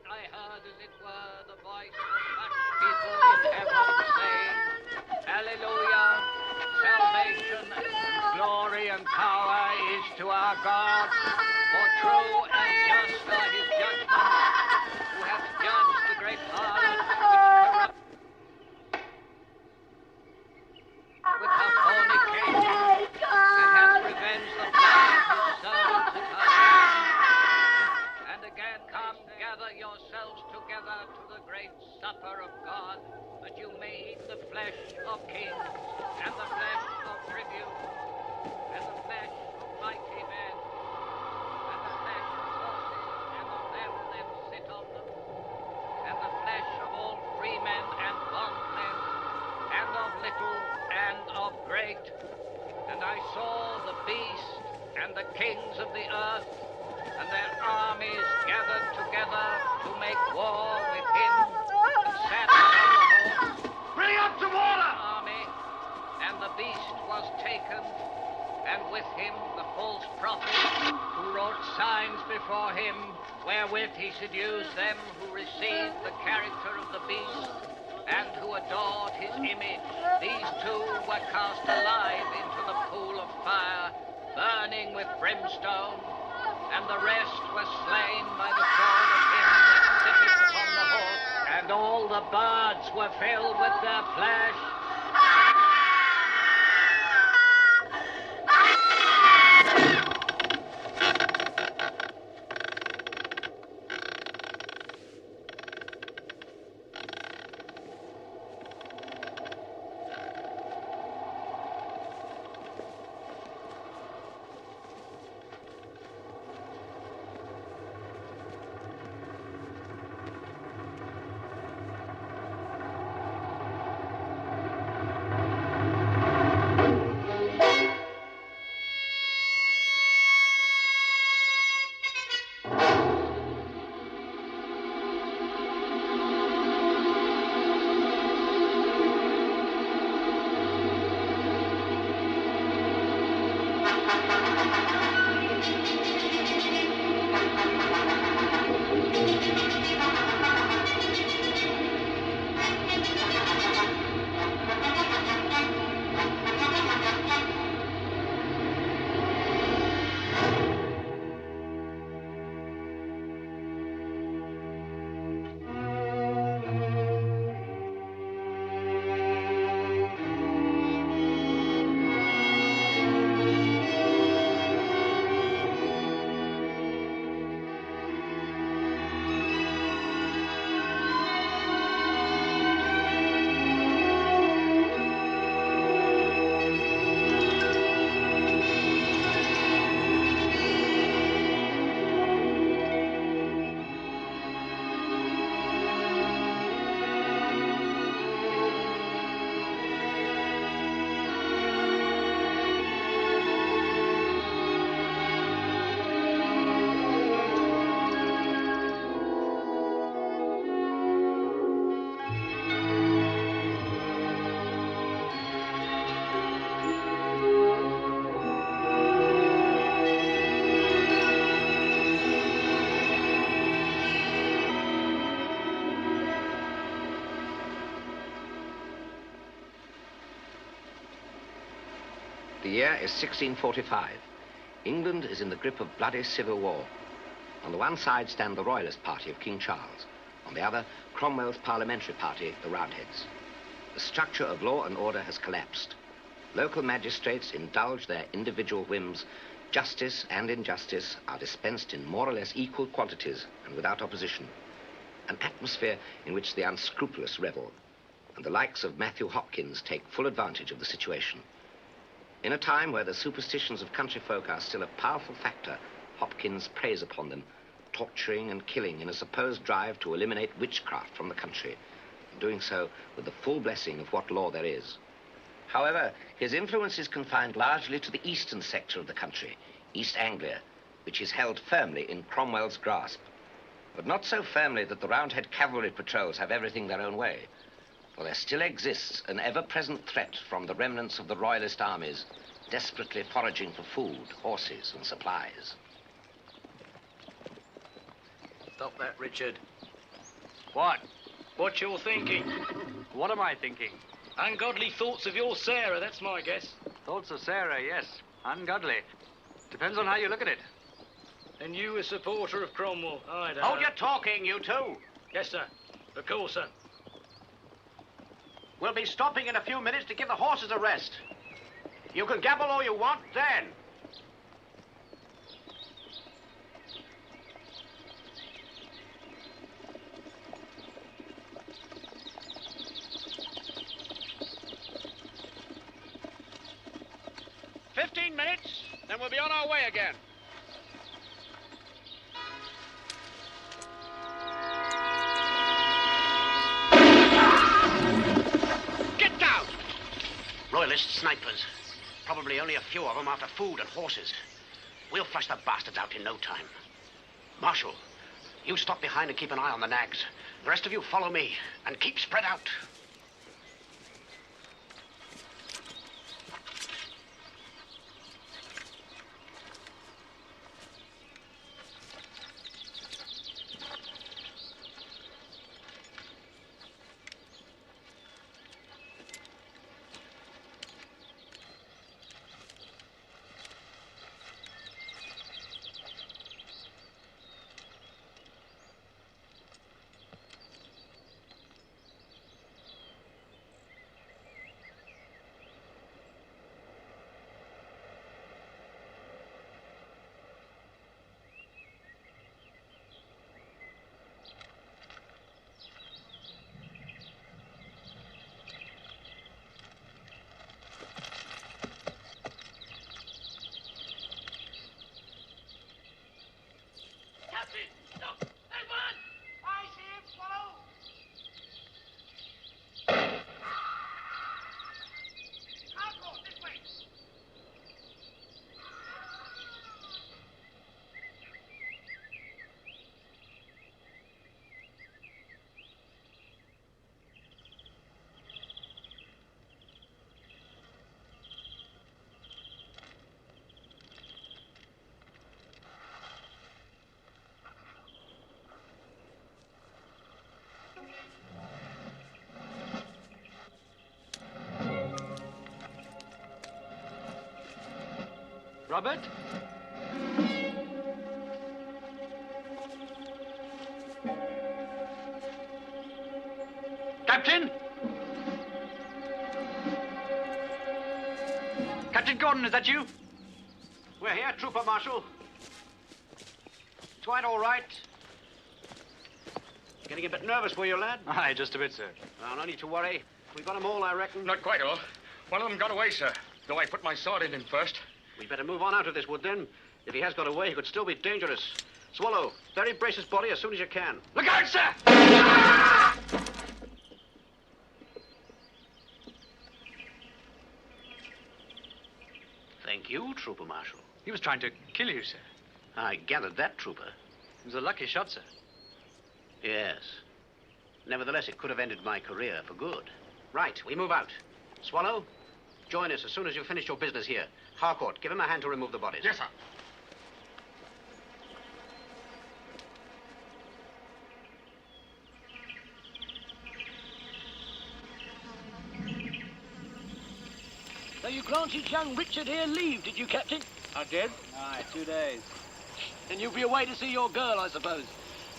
I heard, as it were, the voice of much people in heaven saying, Hallelujah, salvation, glory and power is to our God, for true and just are his judgments, who hath judged the great harlot which corrupts with her fornication, and hath revenged the blood of his servants at her hand. And again, come, gather yourselves together to the great supper of God, that you may eat the flesh of kings, and the flesh of tributes, and the flesh of mighty men, and the flesh of horses, and of them that sit on them, and the flesh of all free men and bondmen, and of little and of great. And I saw the beast and the kings of the earth, and their armies gathered together to make war with him, and sat upon the horse. Bring up to water! Army, and the beast was taken, and with him the false prophet, who wrought signs before him, wherewith he seduced them who received the character of the beast, and who adored his image. These two were cast alive into the pool of fire, burning with brimstone, and the rest were slain by the sword of him that sitteth upon the horse, and all the birds were filled with their flesh. The year is 1645. England is in the grip of bloody civil war. On the one side stand the Royalist party of King Charles. On the other, Cromwell's parliamentary party, the Roundheads. The structure of law and order has collapsed. Local magistrates indulge their individual whims. Justice and injustice are dispensed in more or less equal quantities and without opposition. An atmosphere in which the unscrupulous revel, and the likes of Matthew Hopkins take full advantage of the situation. In a time where the superstitions of country folk are still a powerful factor, Hopkins preys upon them, torturing and killing in a supposed drive to eliminate witchcraft from the country, and doing so with the full blessing of what law there is. However, his influence is confined largely to the eastern sector of the country, East Anglia, which is held firmly in Cromwell's grasp. But not so firmly that the Roundhead cavalry patrols have everything their own way. For there still exists an ever-present threat from the remnants of the royalist armies, desperately foraging for food, horses, and supplies. Stop that, Richard. What? What you're thinking? What am I thinking? Ungodly thoughts of your Sarah, that's my guess. Thoughts of Sarah, yes. Ungodly. Depends on how you look at it. And you a supporter of Cromwell? I don't Hold know. your talking, you two. Yes, sir. Of course, sir. We'll be stopping in a few minutes to give the horses a rest. You can gabble all you want, then. Minutes, then we'll be on our way again. Get down! Royalist snipers. Probably only a few of them after food and horses. We'll flush the bastards out in no time. Marshal, you stop behind and keep an eye on the nags. The rest of you follow me and keep spread out. Robert? Captain? Captain Gordon, is that you? We're here, Trooper Marshal. Quite all right. Getting a bit nervous for you, lad? Aye, just a bit, sir. Well, no need to worry. We've got them all, I reckon. Not quite all. One of them got away, sir. Though I put my sword in him first. We'd better move on out of this wood, then. If he has got away, he could still be dangerous. Swallow, bury Brace's body as soon as you can. Look out, sir! Thank you, Trooper Marshal. He was trying to kill you, sir. I gathered that, Trooper. It was a lucky shot, sir. Yes. Nevertheless, it could have ended my career for good. Right, we move out. Swallow, join us as soon as you've finished your business here. Harcourt, give him a hand to remove the bodies. Yes, sir. So you granted young Richard here leave, did you, Captain? I did? Aye, 2 days. And you'll be away to see your girl, I suppose.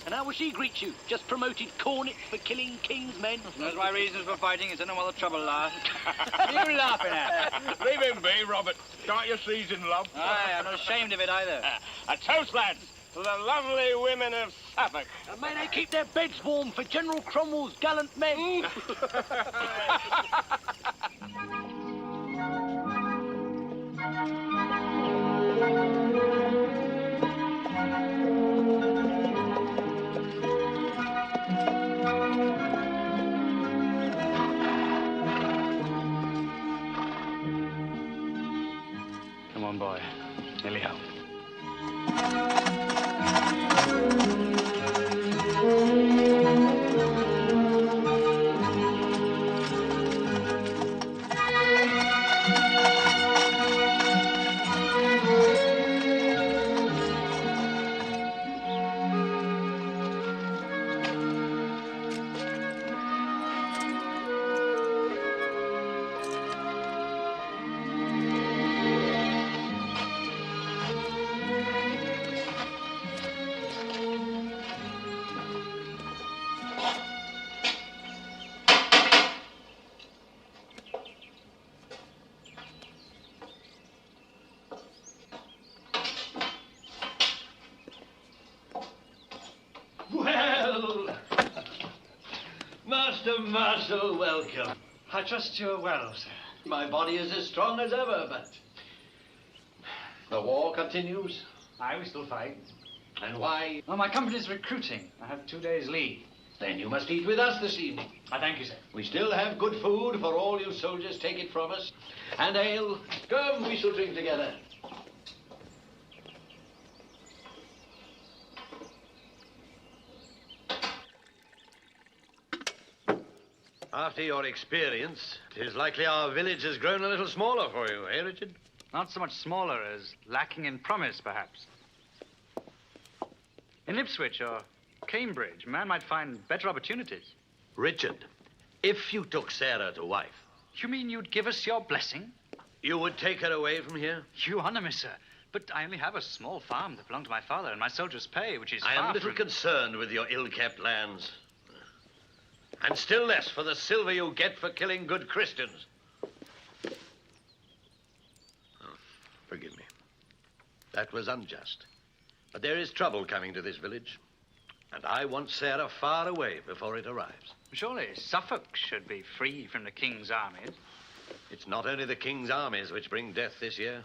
And how will she greet you? Just promoted cornets for killing king's men? That's my reasons for fighting. It's no more the trouble lasts. What are you laughing at? Leave him be, Robert. Start your season, love. Aye, I'm not ashamed of it either. A toast, lads, to the lovely women of Suffolk. And may they keep their beds warm for General Cromwell's gallant men. Master Marshal, welcome. I trust you're well, sir. My body is as strong as ever, but the war continues. Aye, we still fight. And why? Well, my company's recruiting. I have 2 days leave. Then you must eat with us this evening. I thank you, sir. We still have good food for all you soldiers, take it from us. And ale. Come, we shall drink together. After your experience, it is likely our village has grown a little smaller for you, eh, Richard? Not so much smaller as lacking in promise, perhaps. In Ipswich or Cambridge, a man might find better opportunities. Richard, if you took Sarah to wife, You mean you'd give us your blessing? you would take her away from here? You honor me, sir. But I only have a small farm that belonged to my father and my soldier's pay, which is I am far little from... concerned with your ill-kept lands. And still less for the silver you get for killing good Christians. Oh, forgive me. That was unjust. But there is trouble coming to this village. And I want Sarah far away before it arrives. Surely Suffolk should be free from the king's armies. It's not only the king's armies which bring death this year.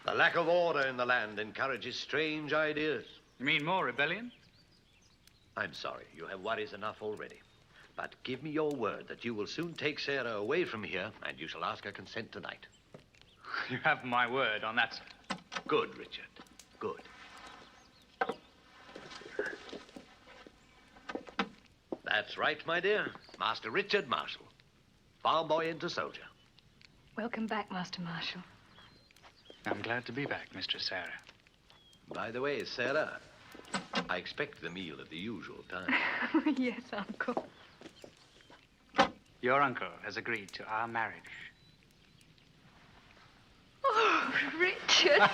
The lack of order in the land encourages strange ideas. You mean more rebellion? I'm sorry, you have worries enough already. But give me your word that you will soon take Sarah away from here, and you shall ask her consent tonight. You have my word on that, sir. Good, Richard. Good. That's right, my dear. Master Richard Marshall. Farm boy into soldier. Welcome back, Master Marshal. I'm glad to be back, Mistress Sarah. By the way, Sarah, I expect the meal at the usual time. Yes, Uncle. Your uncle has agreed to our marriage. Oh, Richard.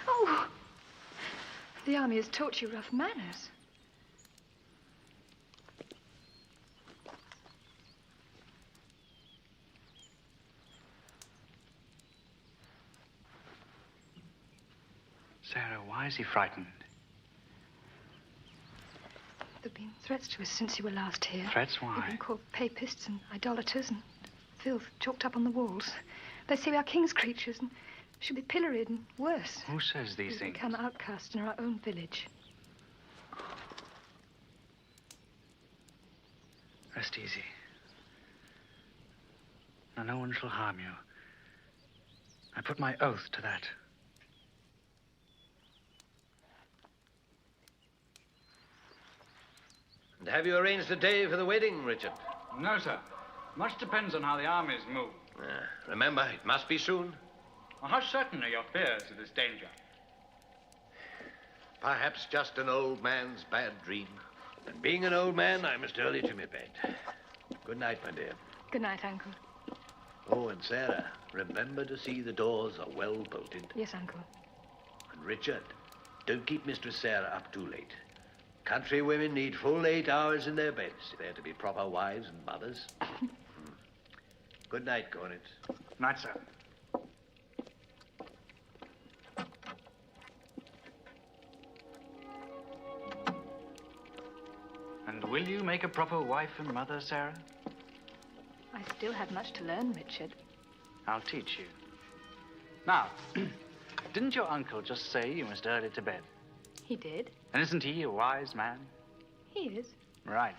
Oh, the army has taught you rough manners. Sarah, why is he frightened? There have been threats to us since you were last here. Threats? We've Why? been called papists and idolaters and filth chalked up on the walls. They say we are king's creatures and should be pilloried and worse. Who says these We've things? become outcasts in our own village. Rest easy. Now, no one shall harm you. I put my oath to that. And have you arranged a day for the wedding, Richard? No, sir. Much depends on how the armies move. Remember, it must be soon. Well, how certain are your fears of this danger? Perhaps just an old man's bad dream. And being an old man, I must early to my bed. Good night, my dear. Good night, Uncle. Oh, and Sarah, remember to see the doors are well bolted. Yes, Uncle. And Richard, don't keep Mistress Sarah up too late. Country women need full 8 hours in their beds if they're to be proper wives and mothers. Good night, Cornet. Night, sir. And will you make a proper wife and mother, Sarah? I still have much to learn, Richard. I'll teach you. Now, didn't your uncle just say you must early to bed? He did. And isn't he a wise man? He is. Right.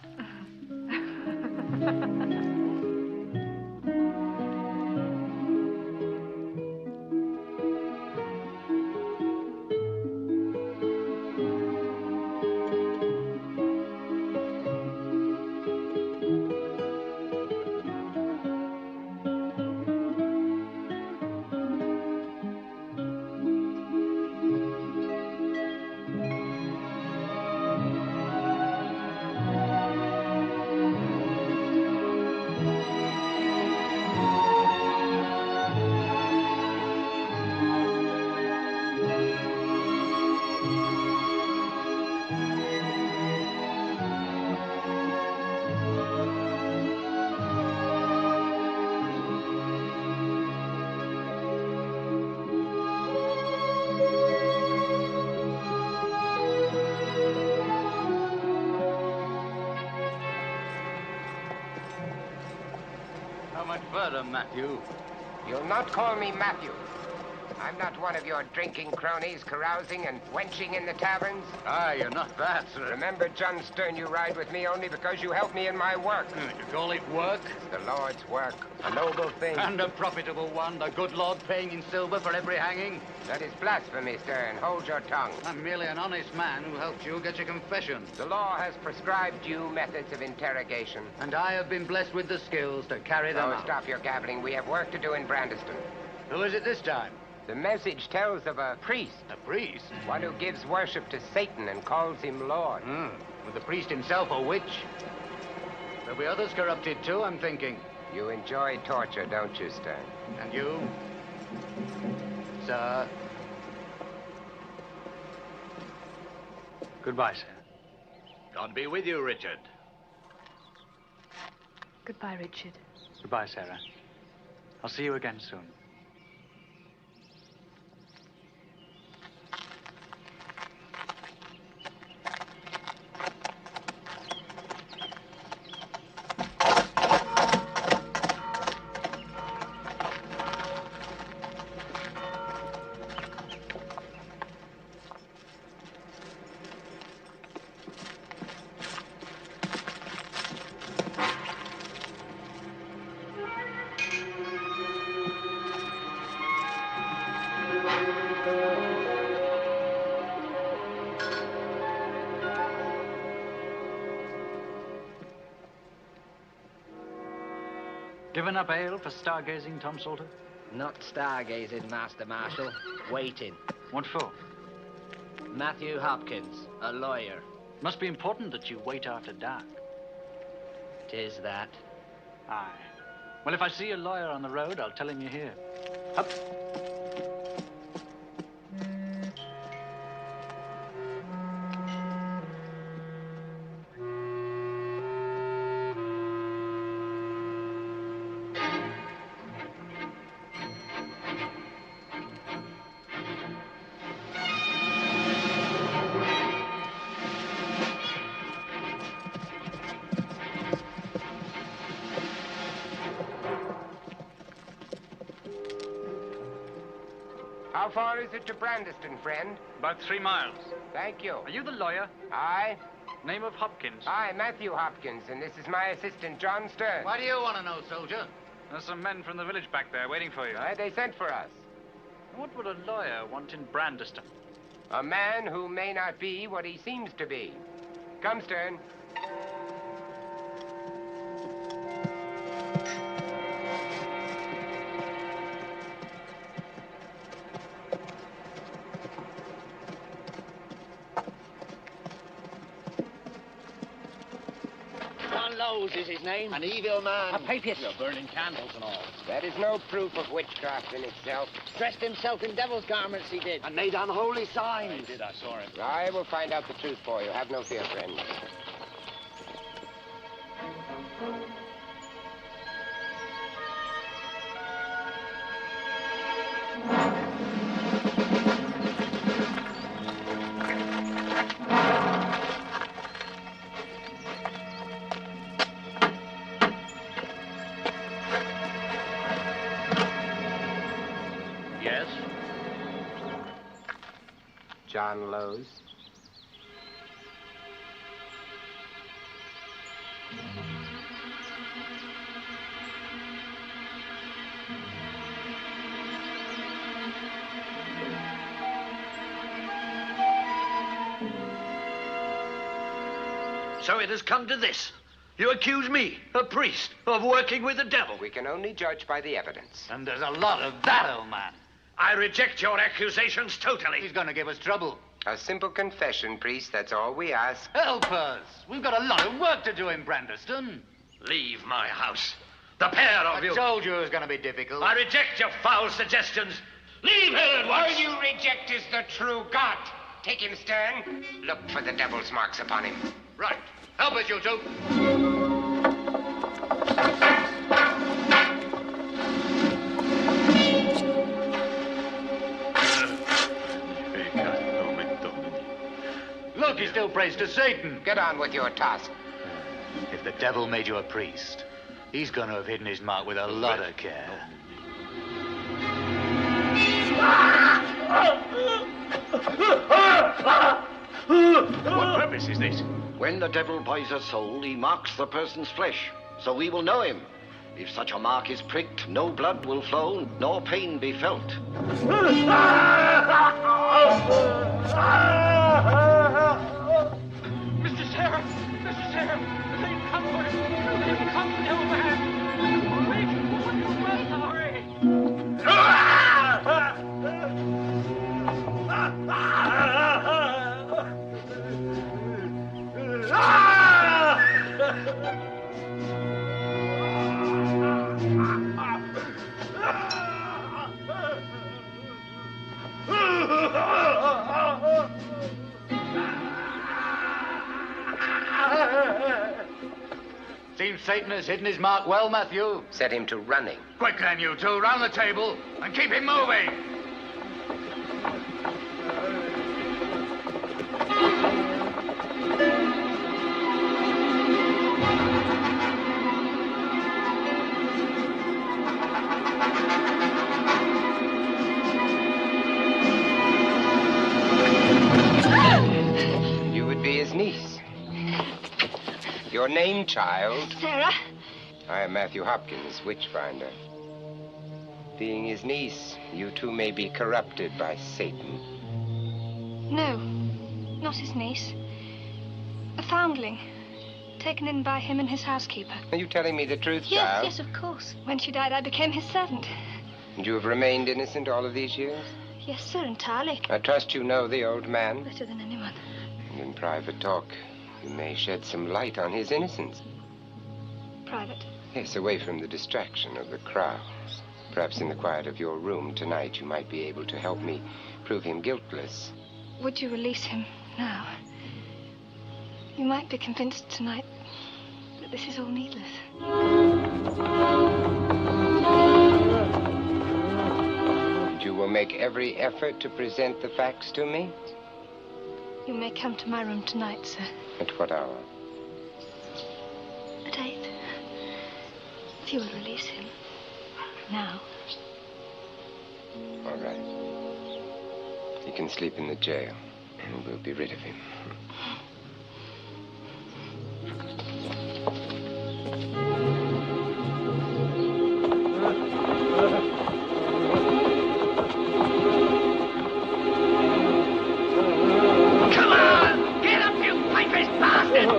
How much further, Matthew? You'll not call me Matthew. I'm not one of your drinking cronies carousing and wenching in the taverns. Ah, you're not that, sir. Remember, John Stern, you ride with me only because you help me in my work. You call it work? It's the Lord's work, a noble thing. And a profitable one, the good Lord paying in silver for every hanging. That is blasphemy, Stern. Hold your tongue. I'm merely an honest man who helped you get your confession. The law has prescribed you methods of interrogation. And I have been blessed with the skills to carry them out. Stop your gabbling. We have work to do in Brandeston. Who is it this time? The message tells of a priest. A priest? One who gives worship to Satan and calls him Lord. With the priest himself a witch? There'll be others corrupted too, I'm thinking. You enjoy torture, don't you, Stern? And you? Sir? Goodbye, sir. God be with you, Richard. Goodbye, Richard. Goodbye, Sarah. I'll see you again soon. Given up ale for stargazing, Tom Salter? Not stargazing, Master Marshal. Waiting. What for? Matthew Hopkins, a lawyer. Must be important that you wait after dark. 'Tis that. Aye. Well, if I see a lawyer on the road, I'll tell him you're here. Up. How far is it to Brandeston, friend? About 3 miles. Thank you. Are you the lawyer? Aye. Name of Hopkins. Aye, Matthew Hopkins, and this is my assistant, John Stern. What do you want to know, soldier? There's some men from the village back there waiting for you. Aye, they sent for us. What would a lawyer want in Brandeston? A man who may not be what he seems to be. Come, Stern. Is his name? An evil man. A papist. You're burning candles and all. That is no proof of witchcraft in itself. Dressed himself in devil's garments, he did. And made unholy signs. I did, I saw him. I will find out the truth for you. Have no fear, friend. Yes? John Lowes. So it has come to this. You accuse me, a priest, of working with the devil. We can only judge by the evidence. And there's a lot of that, old man. I reject your accusations totally. He's going to give us trouble. A simple confession, priest, that's all we ask. Help us. We've got a lot of work to do in Brandeston. Leave my house. The pair of you. I told you it was going to be difficult. I reject your foul suggestions. Leave here at once. All you reject is the true God. Take him, Stern. Look for the devil's marks upon him. Right. Help us, you two. Look, he still prays to Satan. Get on with your task. If the devil made you a priest, He's going to have hidden his mark with a lot of care. What purpose is this? When the devil buys a soul, he marks the person's flesh, so we will know him. If such a mark is pricked, no blood will flow, nor pain be felt. Mr. Sarah! Mr. Sarah! They've come for him! They've come for the old man! Quick! What your brother, hurry! Seems Satan has hidden his mark well, Matthew. Set him to running. Quick then, you two, round the table and keep him moving. You would be his niece. Your name, child? Sarah? I am Matthew Hopkins, Witchfinder. Being his niece, you two may be corrupted by Satan. No, not his niece. A foundling. Taken in by him and his housekeeper. Are you telling me the truth, Yes, child? yes, of course. When she died, I became his servant. And you have remained innocent all of these years? Yes, sir, entirely. I trust you know the old man. Better than anyone. And in private talk, you may shed some light on his innocence. Private. Yes, away from the distraction of the crowds. Perhaps in the quiet of your room tonight, you might be able to help me prove him guiltless. Would you release him now? You might be convinced tonight that this is all needless. And you will make every effort to present the facts to me? You may come to my room tonight, sir. At what hour? At 8. If you will release him. Now. All right. He can sleep in the jail, and we'll be rid of him. Come on! Get up, you piper's bastard!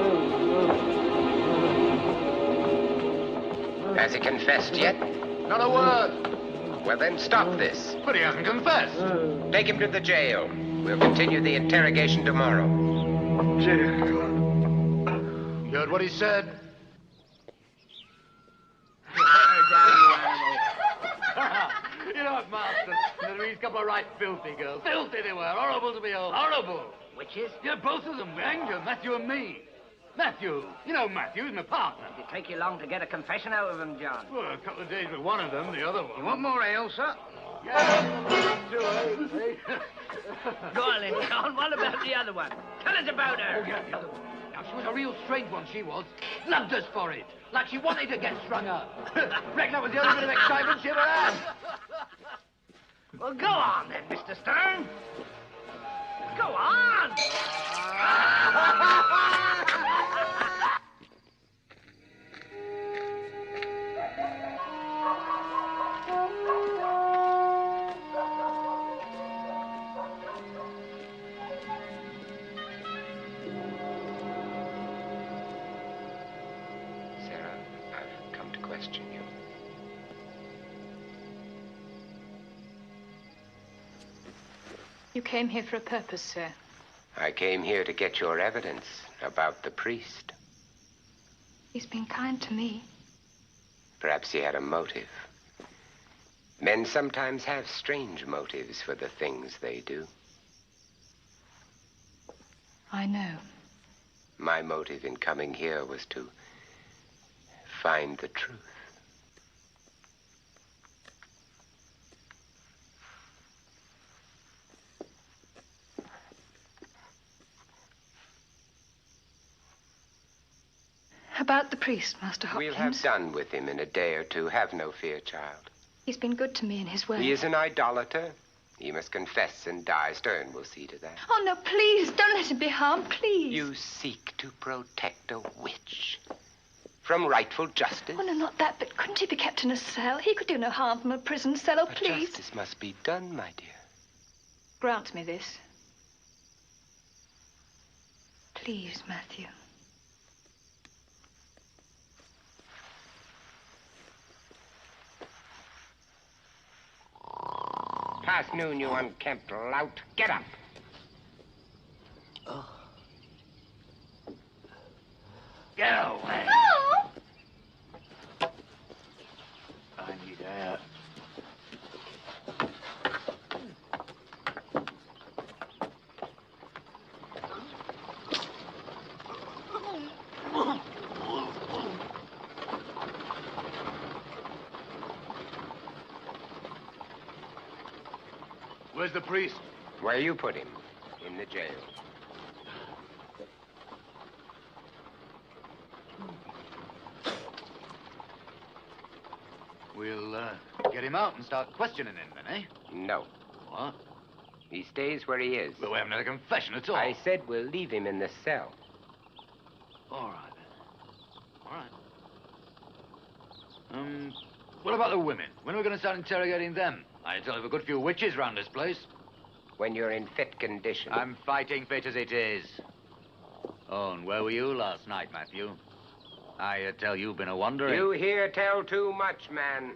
Has he confessed yet? Not a word. Well, then stop this. But he hasn't confessed. Take him to the jail. We'll continue the interrogation tomorrow. You heard what he said? You know what, Master? These couple of right filthy girls. Filthy they were. Horrible to behold. Horrible. Witches? Yeah, both of them. We hanged you, Matthew and me. Matthew. You know Matthew. He's my partner. Did it take you long to get a confession out of him, John? Well, a couple of days with one of them, the other one. You want more ale, sir? Yeah. Go on then, John. What about the other one? Tell us about her. Oh, yeah, the other one. Now, she was a real strange one, she was. Loved us for it. Like she wanted to get strung up. Reckon that was the only bit of excitement she ever had. Well, go on then, Mr. Stern. Go on. Sarah, I've come to question you. You came here for a purpose, sir. I came here to get your evidence about the priest. He's been kind to me. Perhaps he had a motive. Men sometimes have strange motives for the things they do. I know. My motive in coming here was to find the truth. About the priest, Master Hopkins. We'll have done with him in a day or two. Have no fear, child. He's been good to me in his way. He is an idolater. He must confess and die. Stern will see to that. Oh, no, please, don't let him be harmed, please. You seek to protect a witch from rightful justice. Oh, no, not that, but couldn't he be kept in a cell? He could do no harm from a prison cell, oh, But please. justice must be done, my dear. Grant me this. Please, Matthew. Past noon, you unkempt lout. Get up. Get away. Oh! I need air. Where's the priest? Where you put him? In the jail. We'll get him out and start questioning him then, eh? No. What? He stays where he is. But we haven't had a confession at all. I said we'll leave him in the cell. All right, then. All right. What about the women? When are we going to start interrogating them? I tell you, a good few witches round this place. When you're in fit condition. I'm fighting fit as it is. Oh, and where were you last night, Matthew? I tell you've been a wandering. You here tell too much, man.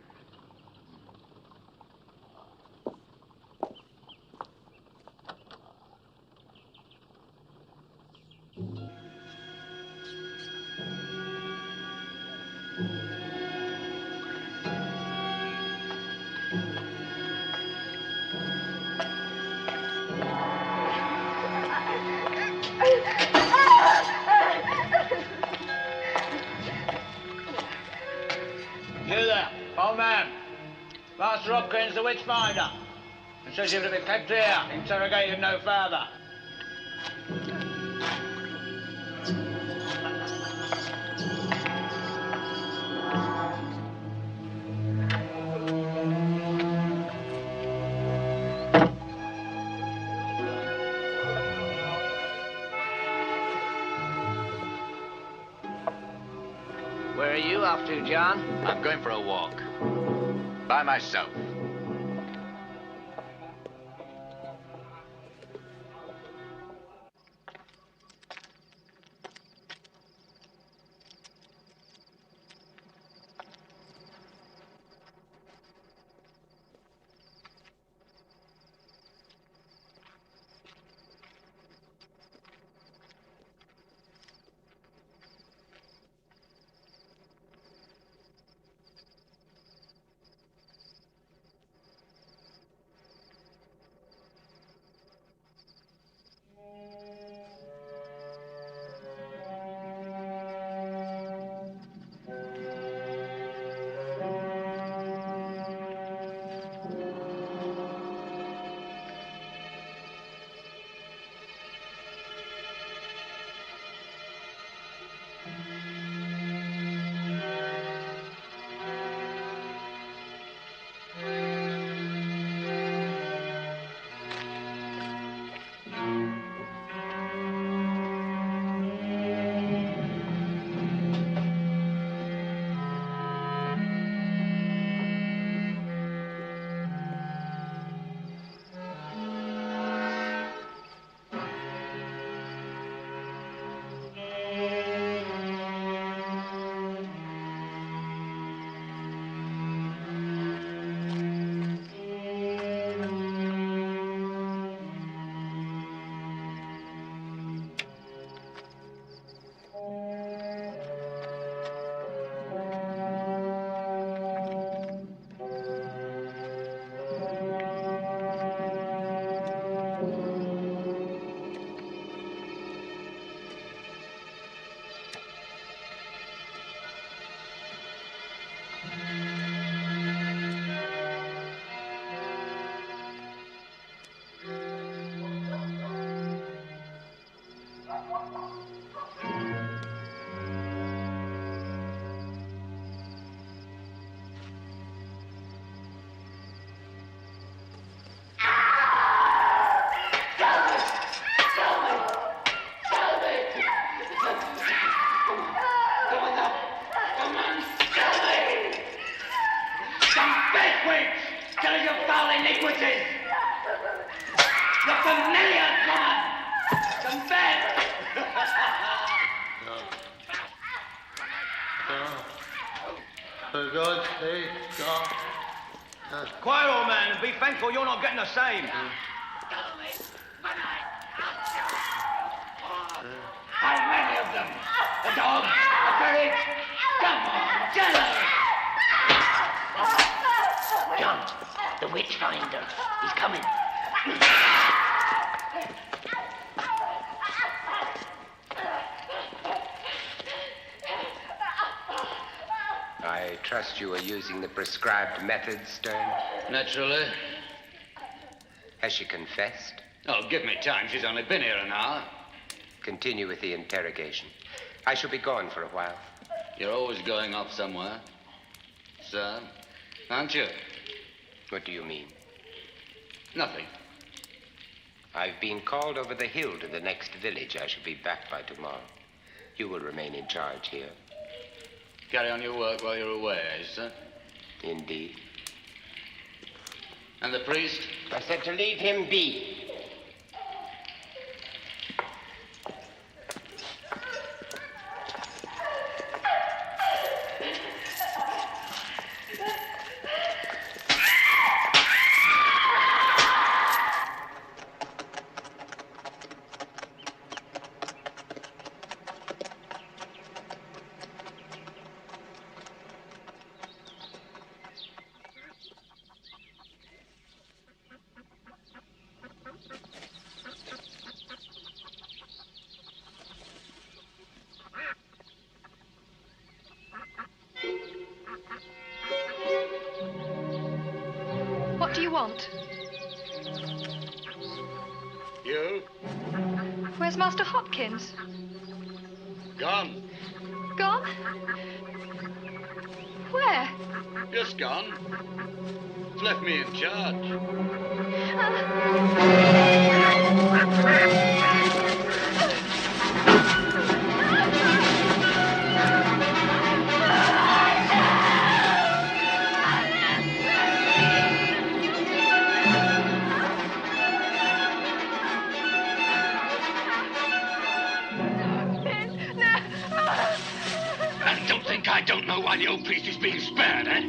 You there, old man. Master Hopkins, the Witchfinder. And says you're to be kept here, interrogated no further. Where are you off to, John? I'm going for a walk. By myself. Still as your foul iniquities! Your familiar woman! Confess! For God's sake, God. Quiet, old man, and be thankful you're not getting the same. How many of them? The dogs? The ferrets? Come on, tell us! John, the Witchfinder. He's coming. I trust you are using the prescribed methods, Stern. Naturally. Has she confessed? Oh, give me time. She's only been here an hour. Continue with the interrogation. I shall be gone for a while. You're always going off somewhere, sir, aren't you? What do you mean? Nothing. I've been called over the hill to the next village. I shall be back by tomorrow. You will remain in charge here. Carry on your work while you're away, sir? Indeed. And the priest? I said to leave him be. What do you want? You? Where's Master Hopkins? Gone. Gone? Where? Just gone. He's left me in charge. And don't think I don't know why the old priest is being spared, eh?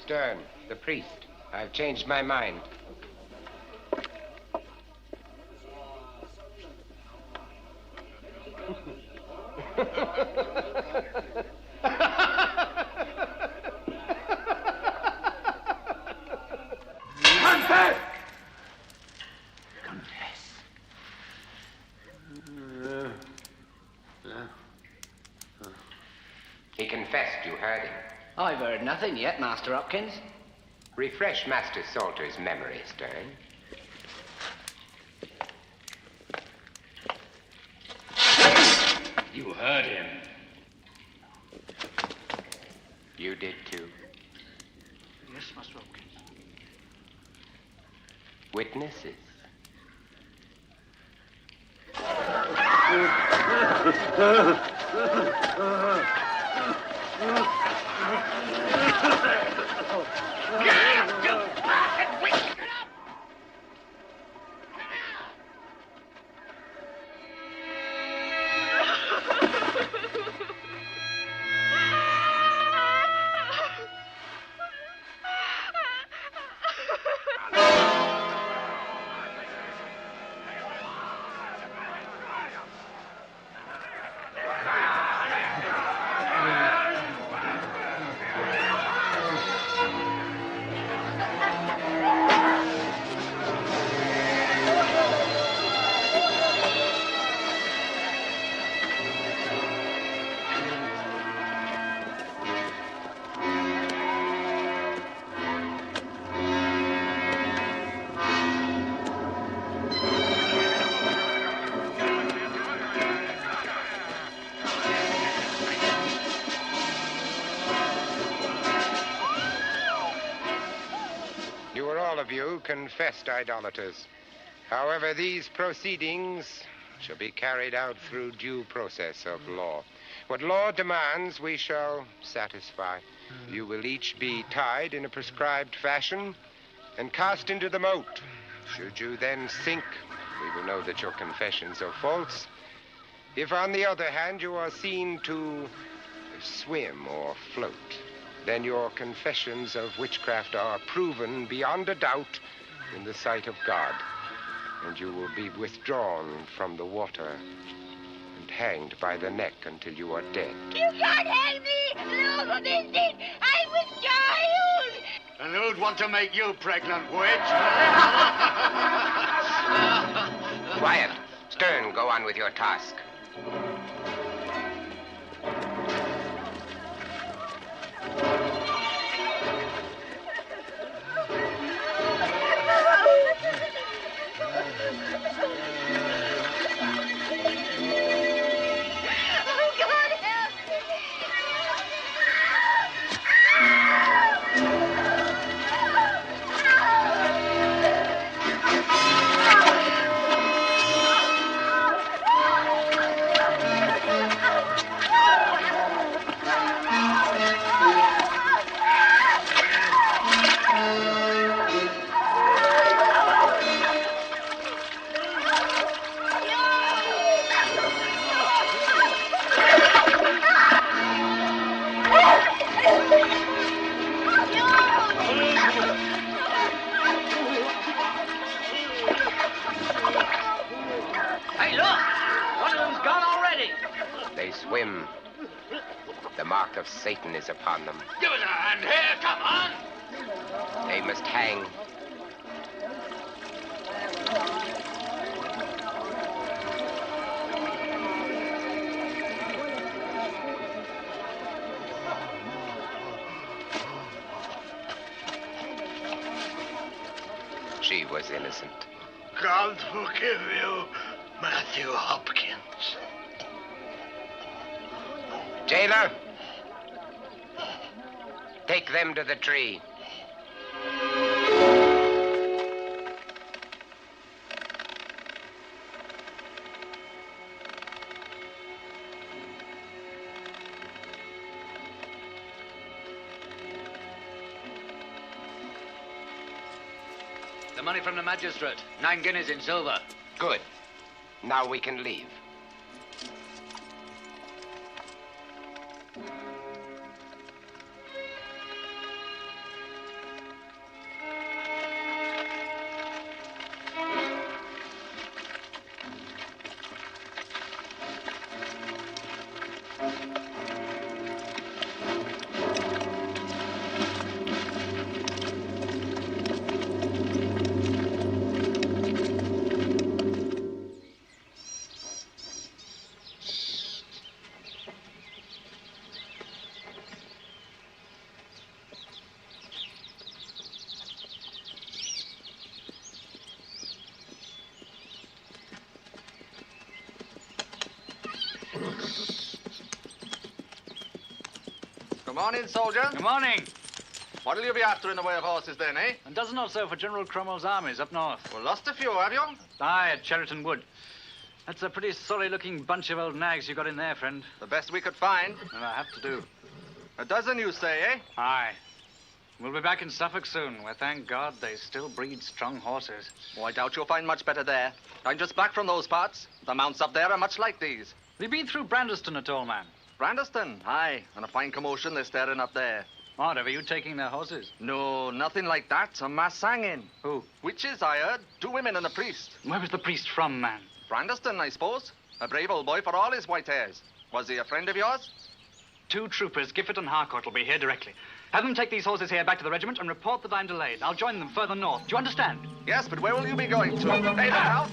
Stern, the priest. I've changed my mind. Confess! He confessed, you heard him. I've heard nothing yet, Master Hopkins. Refresh Master Salter's memory, Stern. You heard him. You did too. Yes, Master Hopkins. Witnesses. are all of you confessed idolaters. However, these proceedings shall be carried out through due process of law. What law demands, we shall satisfy. You will each be tied in a prescribed fashion and cast into the moat. Should you then sink, we will know that your confessions are false. If, on the other hand, you are seen to swim or float, then your confessions of witchcraft are proven beyond a doubt in the sight of God, and you will be withdrawn from the water and hanged by the neck until you are dead. You can't hang me! Look, Vincent! I was child! And who'd want to make you pregnant, witch? Quiet. Stern, go on with your task. Hey, look! One of them's gone already. They swim. The mark of Satan is upon them. Give us a hand here, come on! They must hang. She was innocent. God forgive you, Matthew Hopkins. Jailer, take them to the tree. The money from the magistrate. 9 guineas in silver. Good. Now we can leave. Good morning, soldier. Good morning. What'll you be after in the way of horses then, eh? A dozen or so for General Cromwell's armies up north. Well, lost a few, have you? Aye, at Cheriton Wood. That's a pretty sorry-looking bunch of old nags you got in there, friend. The best we could find. And I have to do. A dozen, you say, eh? Aye. We'll be back in Suffolk soon, where, thank God, they still breed strong horses. Oh, I doubt you'll find much better there. I'm just back from those parts. The mounts up there are much like these. Have you been through Brandeston at all, man? Brandeston? Aye, and a fine commotion they're stirring up there. What, are you taking their horses? No, nothing like that. A mass hanging. Who? Witches, I heard. 2 women and a priest. Where was the priest from, man? Brandeston, I suppose. A brave old boy for all his white hairs. Was he a friend of yours? 2 troopers, Gifford and Harcourt, will be here directly. Have them take these horses here back to the regiment and report that I'm delayed. I'll join them further north. Do you understand? Yes, but where will you be going to? Hey, look out!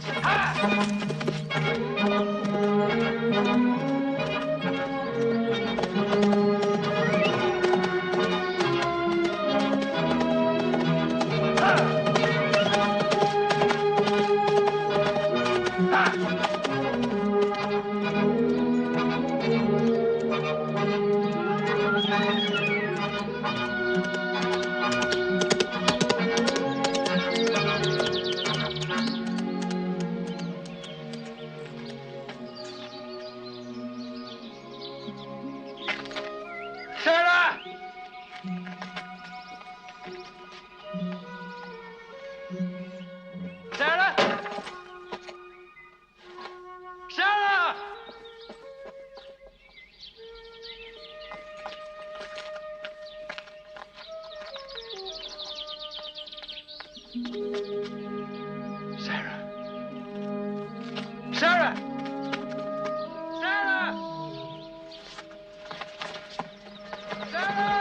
Sarah! Sarah! Sarah! Sarah!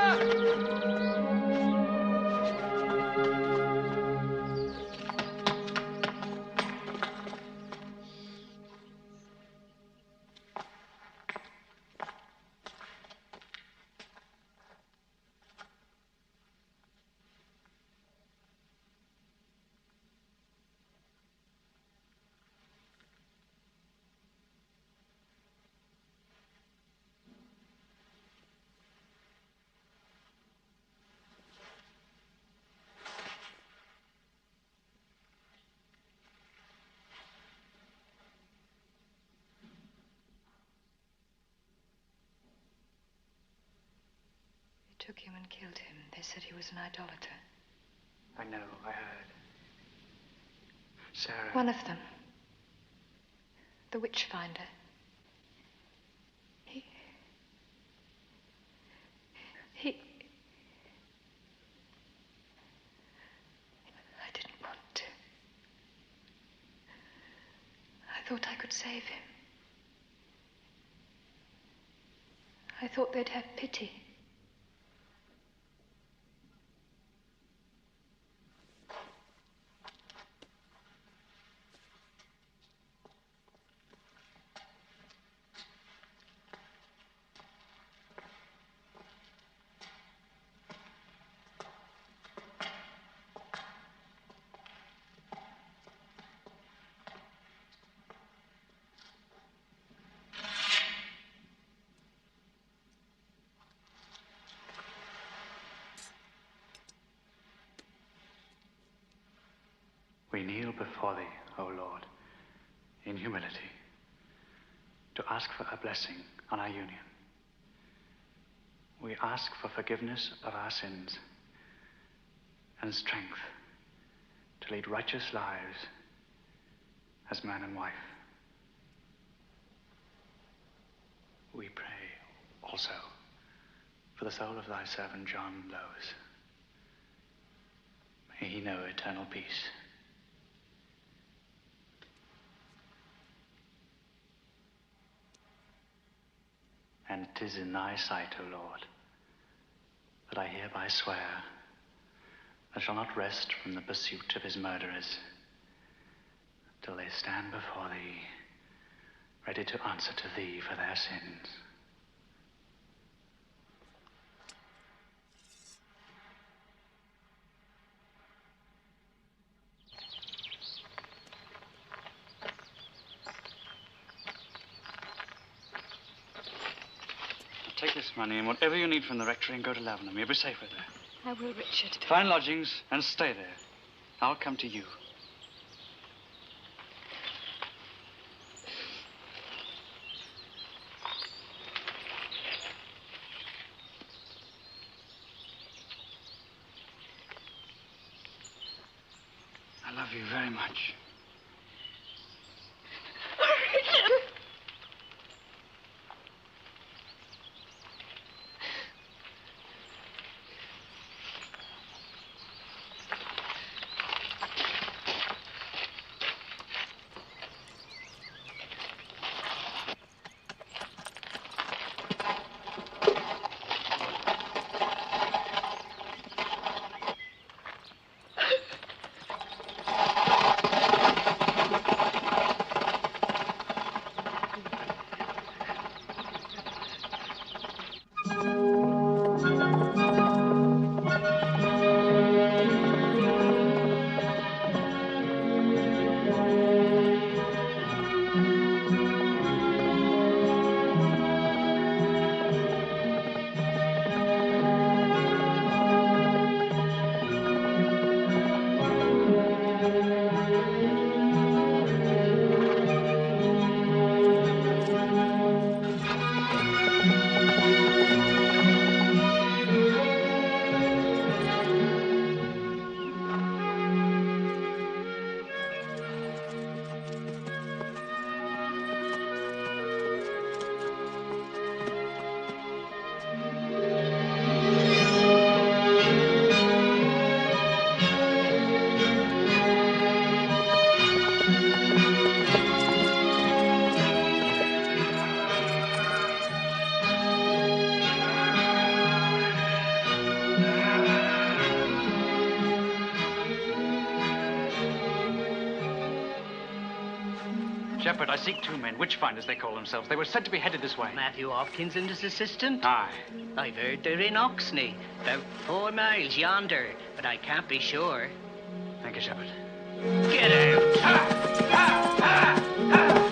Took him and killed him. They said he was an idolater. I know, I heard. Sarah. One of them. The Witchfinder. He... I didn't want to. I thought I could save him. I thought they'd have pity. We kneel before thee, O Lord, in humility, to ask for a blessing on our union. We ask for forgiveness of our sins and strength to lead righteous lives as man and wife. We pray also for the soul of thy servant John Lowes. May he know eternal peace. And 'tis in thy sight, O Lord, that I hereby swear I shall not rest from the pursuit of his murderers till they stand before thee, ready to answer to thee for their sins. Take this money and whatever you need from the rectory and go to Lavenham. You'll be safer there. I will, Richard. Find lodgings and stay there. I'll come to you. I love you very much. Shepherd, I seek two men, Witchfinders they call themselves. They were said to be headed this way. Matthew Hopkins and his assistant? Aye. I've heard they're in Oxney, about 4 miles yonder, but I can't be sure. Thank you, Shepherd. Get out! Ha! Ha! Ha! Ha!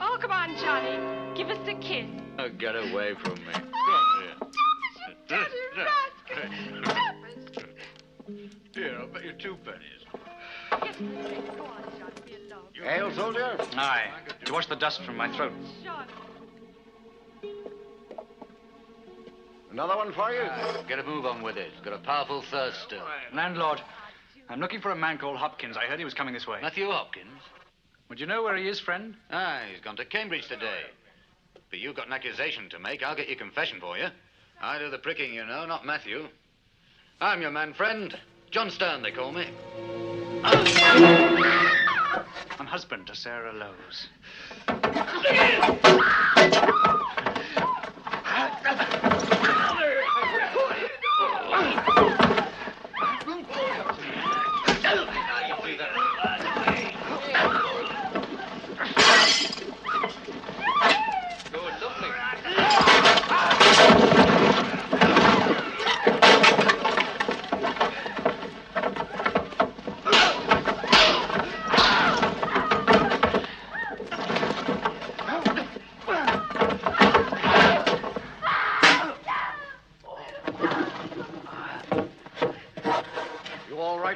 Oh, come on, Johnny. Give us a kiss. Oh, get away from me. Here, I'll bet you 2 pennies. Ale, soldier? Aye. To wash the dust from my throat. Another one for you? Get a move on with it. Got a powerful thirst still. Landlord, I'm looking for a man called Hopkins. I heard he was coming this way. Matthew Hopkins? Would you know where he is, friend? Ah, he's gone to Cambridge today. But you've got an accusation to make. I'll get your confession for you. I do the pricking, you know, not Matthew. I'm your man friend. John Stern, they call me. I'm husband to Sarah Lowes.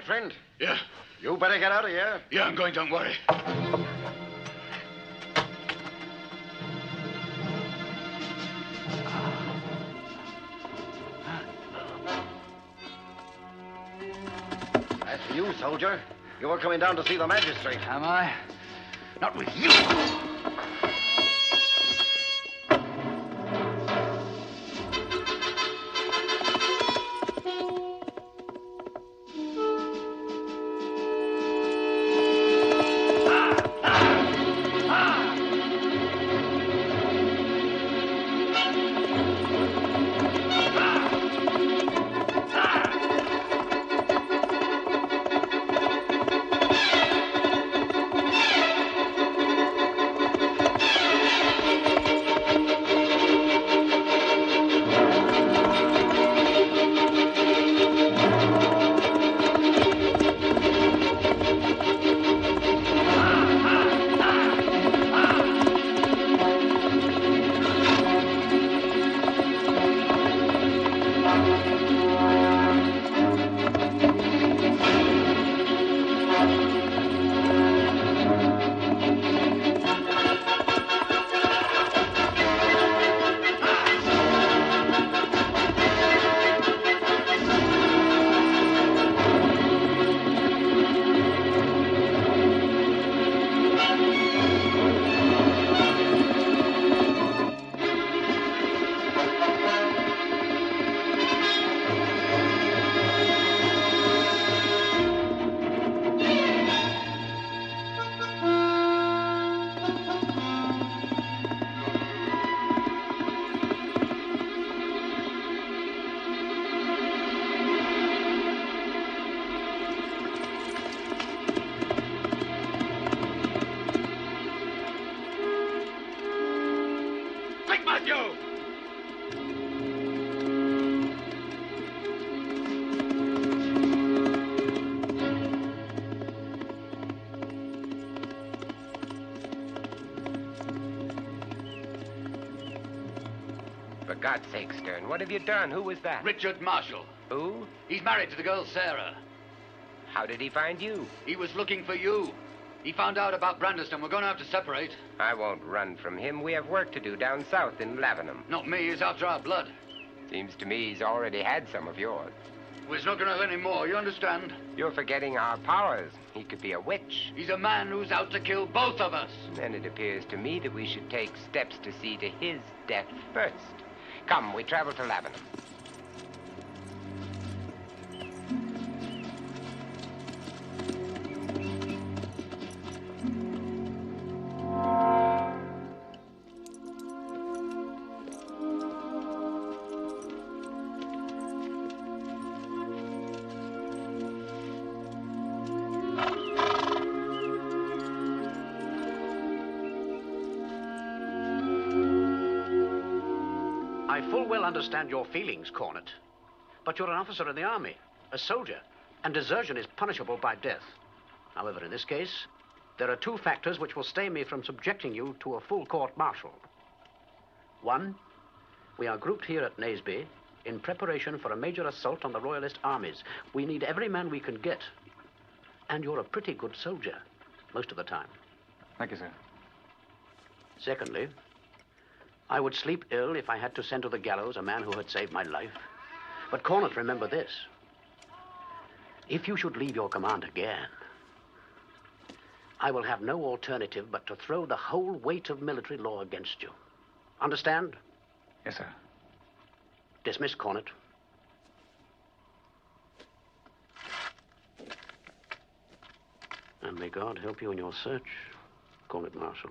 Friend? Yeah. You better get out of here. Yeah, I'm going, don't worry. As for you, soldier, you were coming down to see the magistrate. Am I? Not with you. For God's sake, Stern, what have you done? Who was that? Richard Marshall. Who? He's married to the girl Sarah. How did he find you? He was looking for you. He found out about Brandeston. We're going to have to separate. I won't run from him. We have work to do down south in Lavenham. Not me. He's after our blood. Seems to me he's already had some of yours. Well, he's not going to have any more, you understand? You're forgetting our powers. He could be a witch. He's a man who's out to kill both of us. Then it appears to me that we should take steps to see to his death first. Come, we travel to Lavenham. I full well understand your feelings, Cornet. But you're an officer in the army, a soldier, and desertion is punishable by death. However, in this case, there are two factors which will stay me from subjecting you to a full court-martial. One, we are grouped here at Naseby in preparation for a major assault on the Royalist armies. We need every man we can get. And you're a pretty good soldier, most of the time. Thank you, sir. Secondly, I would sleep ill if I had to send to the gallows a man who had saved my life. But Cornet, remember this. If you should leave your command again, I will have no alternative but to throw the whole weight of military law against you. Understand? Yes, sir. Dismiss, Cornet. And may God help you in your search, Cornet Marshal.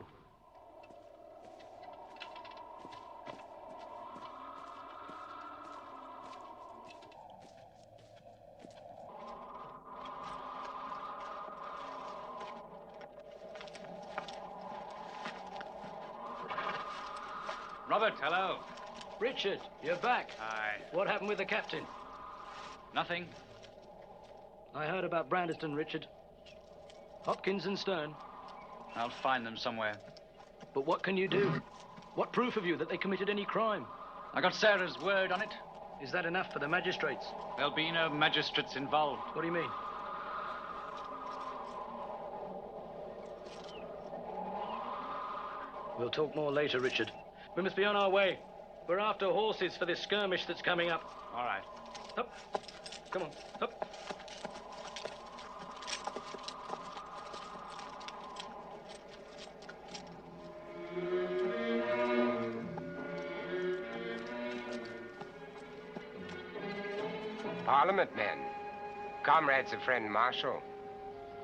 Robert, hello. Richard, you're back. Hi. What happened with the captain? Nothing. I heard about Brandeston, Richard. Hopkins and Stern. I'll find them somewhere. But what can you do? What proof have you that they committed any crime? I got Sarah's word on it. Is that enough for the magistrates? There'll be no magistrates involved. What do you mean? We'll talk more later, Richard. We must be on our way. We're after horses for this skirmish that's coming up. All right. Up. Come on. Up. Parliament men. Comrades of friend Marshal.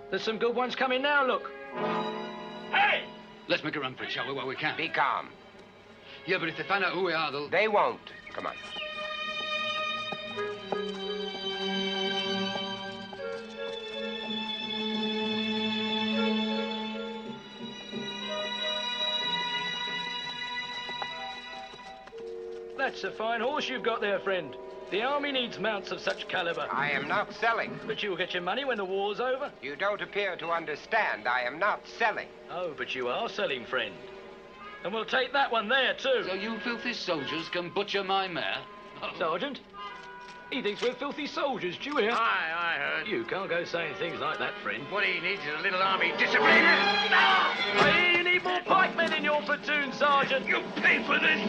There's some good ones coming now, look. Hey! Let's make a run for it, shall we, while we can? Be calm. Yeah, but if they find out who we are, they'll... They won't. Come on. That's a fine horse you've got there, friend. The army needs mounts of such caliber. I am not selling. But you'll get your money when the war's over. You don't appear to understand. I am not selling. Oh, but you are selling, friend. And we'll take that one there, too. So you filthy soldiers can butcher my mare? Oh. Sergeant? He thinks we're filthy soldiers, do you hear? Aye, I heard. You can't go saying things like that, friend. What he needs is a little army discipline. No! Hey, you need more pikemen in your platoon, Sergeant. You pay for this!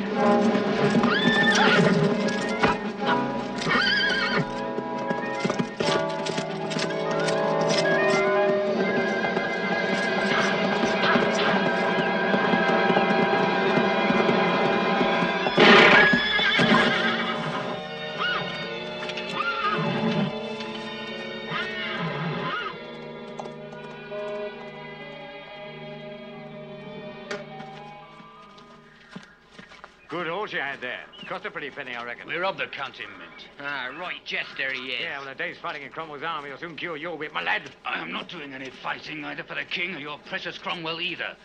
Good horse you had there. Cost a pretty penny, I reckon. We robbed the counting mint. Ah, right jester he is. Yeah, well, a day's fighting in Cromwell's army will soon cure your wit, my lad. I am not doing any fighting, either for the king or your precious Cromwell either.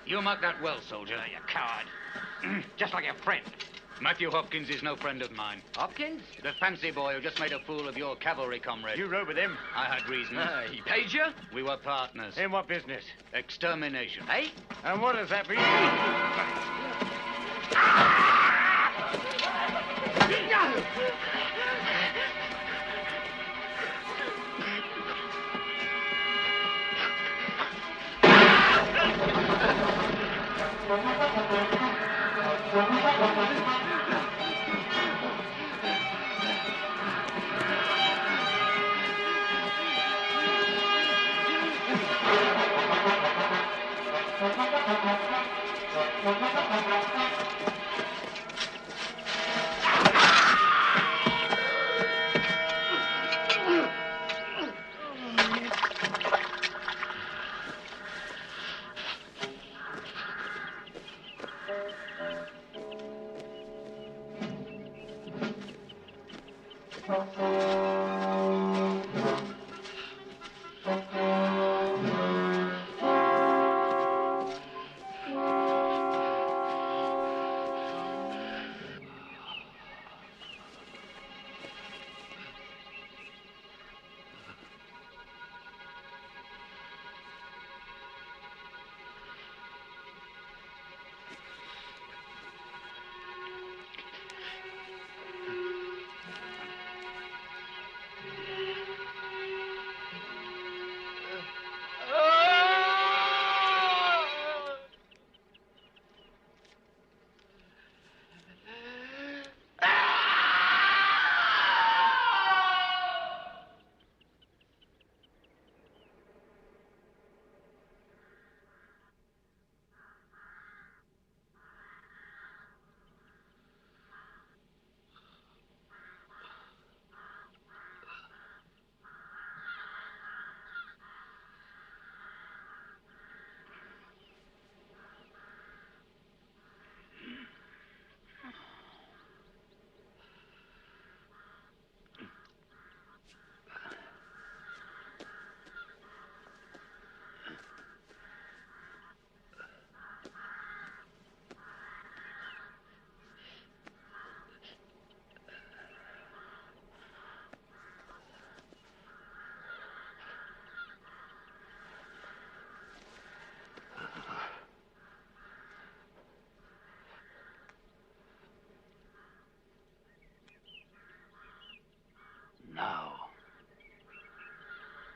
You mark that well, soldier. Oh, you coward. Just like your friend. Matthew Hopkins is no friend of mine. Hopkins? The fancy boy who just made a fool of your cavalry comrade. You rode with him? I had reasons. He paid you? We were partners. In what business? Extermination. Hey? And what does that mean?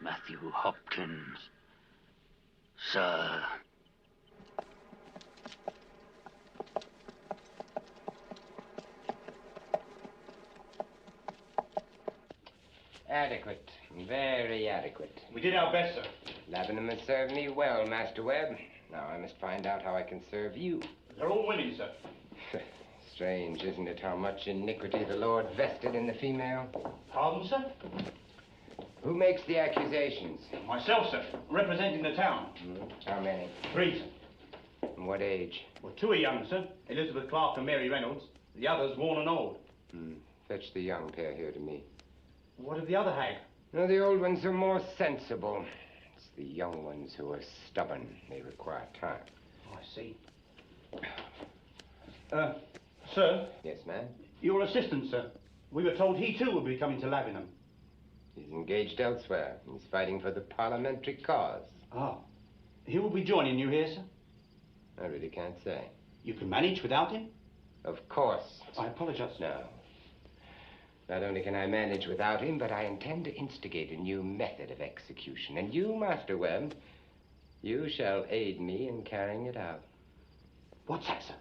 Matthew Hopkins. Sir. Adequate. Very adequate. We did our best, sir. Lavenham has served me well, Master Webb. Now I must find out how I can serve you. They're all women, sir. Strange, isn't it, how much iniquity the Lord vested in the female? Pardon, sir? Who makes the accusations? Myself, sir, representing the town. How many? 3, sir. And what age? Well, 2 are young, sir. Elizabeth Clark and Mary Reynolds. The others worn and old. Fetch the young pair here to me. What of the other hag? No, the old ones are more sensible. It's the young ones who are stubborn. They require time. Oh, I see. Sir? Yes, ma'am? Your assistant, sir. We were told he, too, would be coming to Lavenham. He's engaged elsewhere. He's fighting for the parliamentary cause. Ah. He will be joining you here, sir? I really can't say. You can manage without him? Of course. I apologize. No. Not only can I manage without him, but I intend to instigate a new method of execution. And you, Master Webb, you shall aid me in carrying it out. What's that, sir?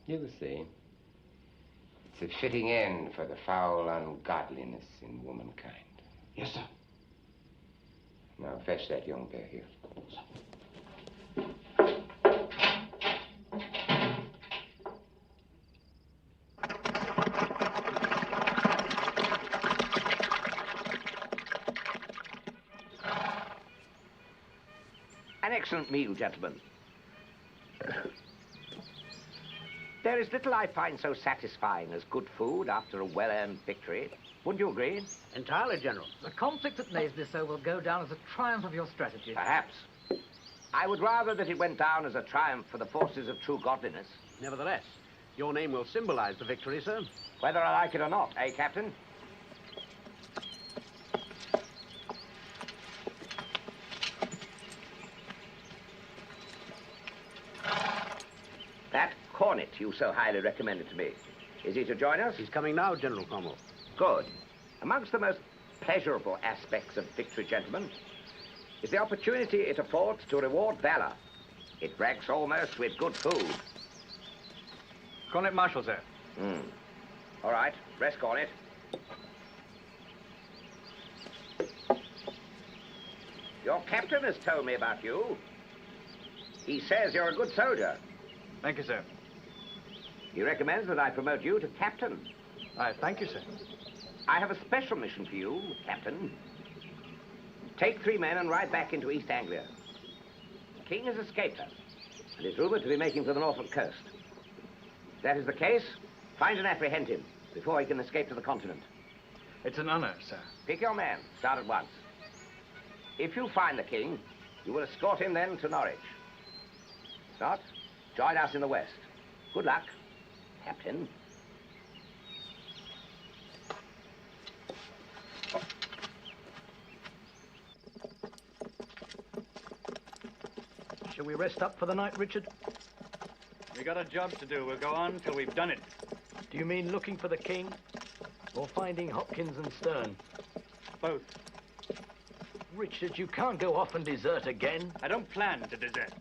You will see. It's a fitting end for the foul ungodliness in womankind. Yes, sir. Now fetch that young pair here. An excellent meal, gentlemen. There is little I find so satisfying as good food after a well-earned victory. Wouldn't you agree? Entirely, General. The conflict at Naseby will go down as a triumph of your strategy. Perhaps. I would rather that it went down as a triumph for the forces of true godliness. Nevertheless, your name will symbolize the victory, sir. Whether I like it or not, eh, Captain? That cornet you so highly recommended to me, is he to join us? He's coming now, General Cromwell. Good. Amongst the most pleasurable aspects of victory, gentlemen, is the opportunity it affords to reward valor. It ranks almost with good food. Cornet Marshal, sir. All right, rest cornet. Your captain has told me about you. He says you're a good soldier. Thank you, sir. He recommends that I promote you to captain. Thank you, sir. I have a special mission for you, Captain. Take 3 men and ride back into East Anglia. The king has escaped us, and is rumored to be making for the Norfolk coast. If that is the case, find and apprehend him before he can escape to the continent. It's an honor, sir. Pick your man. Start at once. If you find the king, you will escort him then to Norwich. If not, join us in the west. Good luck, Captain. Shall we rest up for the night, Richard? We got a job to do. We'll go on till we've done it. Do you mean looking for the king? Or finding Hopkins and Stern? Both. Richard, you can't go off and desert again. I don't plan to desert.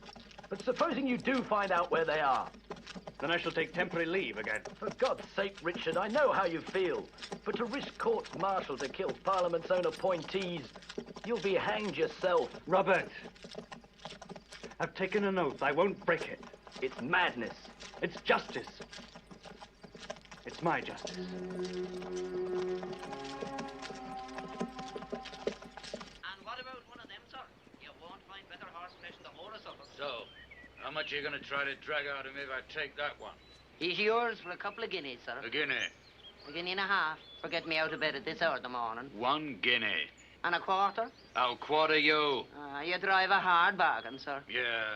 But supposing you do find out where they are? Then I shall take temporary leave again. For God's sake, Richard, I know how you feel. But to risk courts-martial to kill Parliament's own appointees, you'll be hanged yourself. Robert, I've taken an oath. I won't break it. It's madness. It's justice. It's my justice. And what about one of them, sir? You won't find better horse flesh in the whole of Suffolk. So, how much are you going to try to drag out of me if I take that one? He's yours for a couple of guineas, sir. A guinea. A guinea and a half for getting me out of bed at this hour of the morning. 1 guinea. And a quarter? I'll quarter you. You drive a hard bargain, sir. Yeah.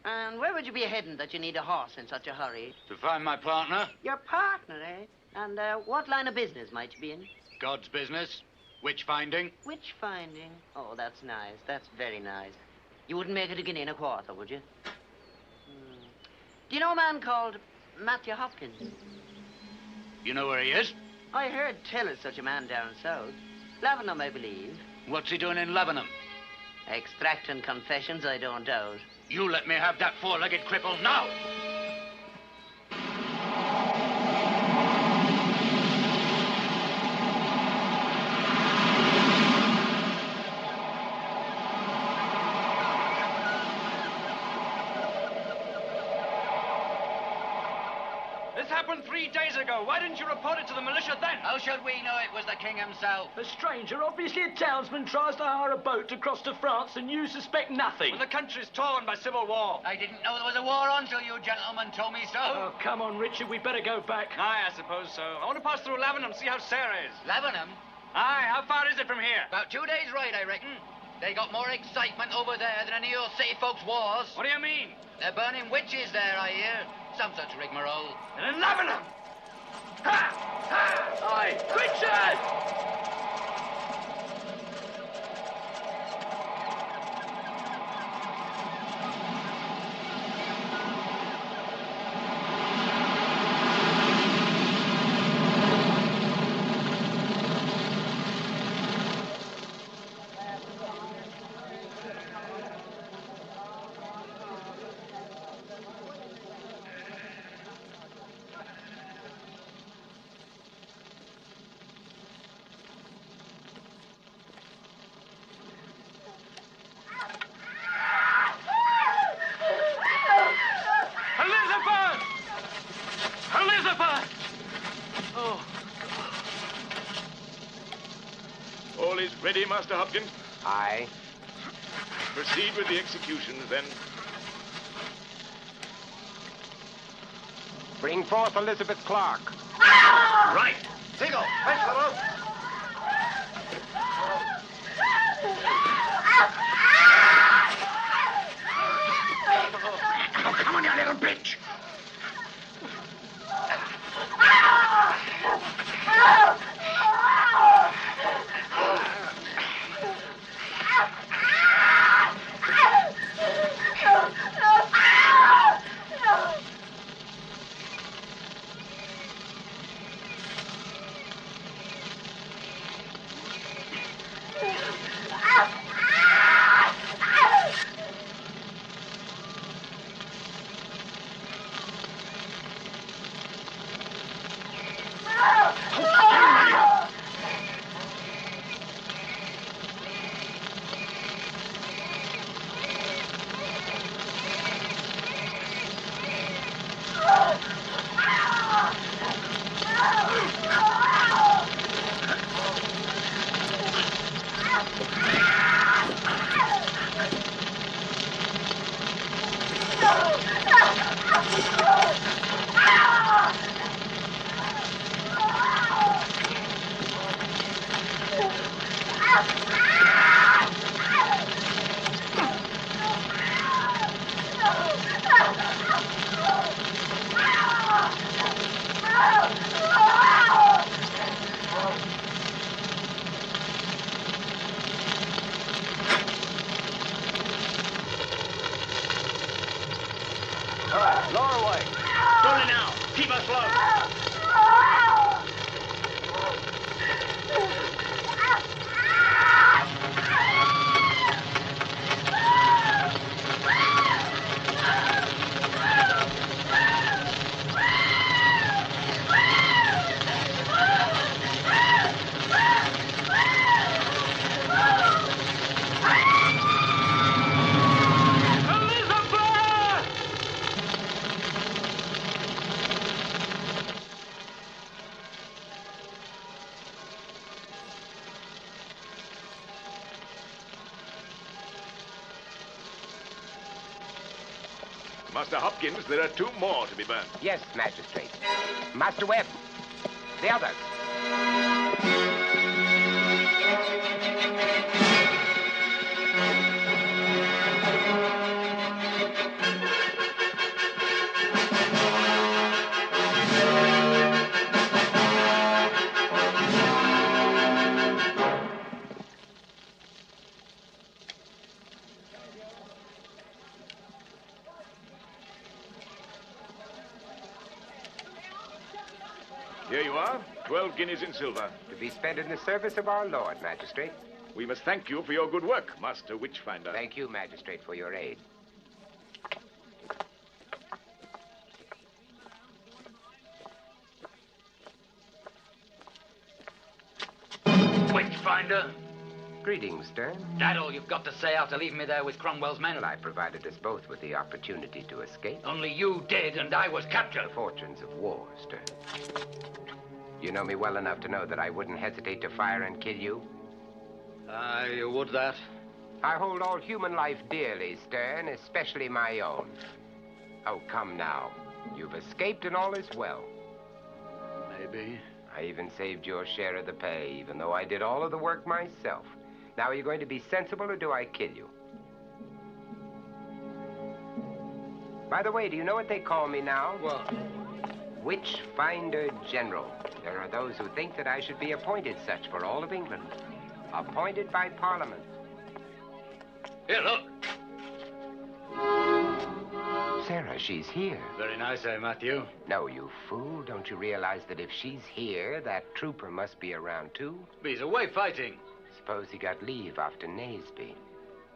And where would you be heading that you need a horse in such a hurry? To find my partner? Your partner, eh? And what line of business might you be in? God's business. Witch finding. Witch finding? Oh, that's nice. That's very nice. You wouldn't make it a guinea and a quarter, would you? Do you know a man called Matthew Hopkins? You know where he is? I heard tell of such a man down south. Lavenham, I believe. What's he doing in Lavenham? Extracting confessions, I don't doubt. You let me have that four-legged cripple now! This happened 3 days ago. Why didn't you report it to the militia then? How should we know it was the king himself? A stranger, obviously a townsman, tries to hire a boat to cross to France and you suspect nothing. Well, the country's torn by civil war. I didn't know there was a war on till you gentlemen told me so. Oh, come on, Richard, we better go back. Aye, I suppose so. I want to pass through Lavenham, see how Sarah is. Lavenham? Aye, how far is it from here? About 2 days' ride, I reckon. They got more excitement over there than any of your city folks' wars. What do you mean? They're burning witches there, I hear. Some such rigmarole. And in Lavenham! Ha! Ha! Aye, Richard! All is ready, Master Hopkins? Aye. Proceed with the executions, then. Bring forth Elizabeth Clark. Right. Diggle, fetch the rope. Oh, come on, you little bitch! Lower away. Slowly now. Keep us low. Master Hopkins, there are 2 more to be burned. Yes, Magistrate. Master Webb. The others. Here you are. 12 guineas in silver. To be spent in the service of our Lord, Magistrate. We must thank you for your good work, Master Witchfinder. Thank you, Magistrate, for your aid. Witchfinder? Greetings, Stern. That all you've got to say after leaving me there with Cromwell's men? Well, I provided us both with the opportunity to escape. Only you did, and I was captured. The fortunes of war, Stern. You know me well enough to know that I wouldn't hesitate to fire and kill you. You would that? I hold all human life dearly, Stern, especially my own. Oh, come now. You've escaped and all is well. Maybe. I even saved your share of the pay, even though I did all of the work myself. Now, are you going to be sensible, or do I kill you? By the way, do you know what they call me now? What? Witchfinder General. There are those who think that I should be appointed such for all of England. Appointed by Parliament. Here, look. Sarah, she's here. Very nice, eh, Matthew? No, you fool. Don't you realize that if she's here, that trooper must be around, too? He's away fighting. Suppose he got leave after Naseby.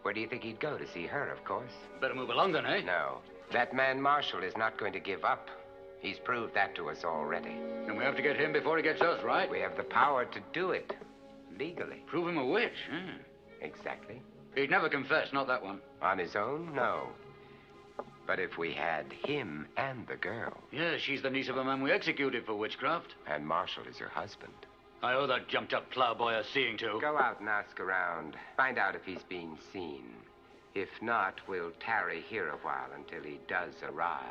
Where do you think he'd go? To see her, of course. Better move along then, eh? No. That man Marshall is not going to give up. He's proved that to us already. And we have to get him before he gets us, right? We have the power to do it. Legally. Prove him a witch, Exactly. He'd never confess, not that one. On his own? No. But if we had him and the girl... Yeah, she's the niece of a man we executed for witchcraft. And Marshall is her husband. I owe that jumped-up plowboy a seeing to. Go out and ask around. Find out if he's being seen. If not, we'll tarry here a while until he does arrive.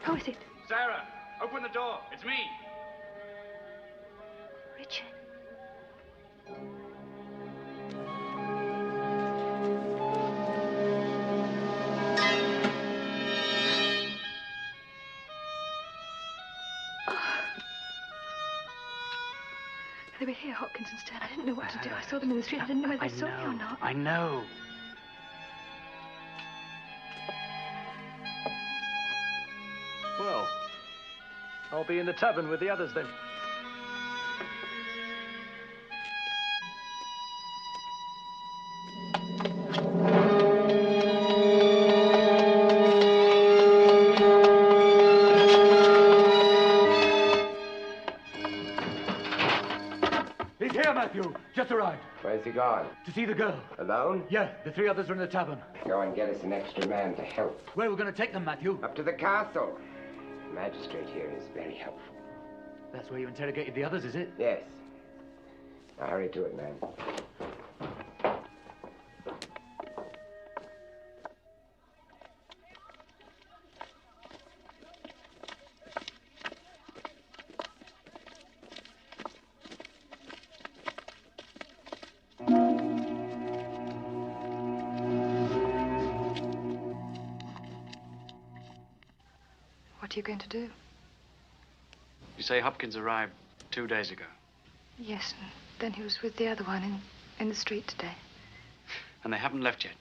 Who is it? Sarah, open the door. It's me. Richard. They were here, Hopkins and Stern. I didn't know what to do. I saw them in the street. I didn't know whether they saw me or not. I know. Well, I'll be in the tavern with the others then. He's here, Matthew. Just arrived. Where's he gone? To see the girl. Alone? Yeah, the three others are in the tavern. Go and get us an extra man to help. Where are we going to take them, Matthew? Up to the castle. The magistrate here is very helpful. That's where you interrogated the others, is it? Yes. Now hurry to it, man. What are you going to do? You say Hopkins arrived 2 days ago. Yes, and then he was with the other one in the street today. And they haven't left yet.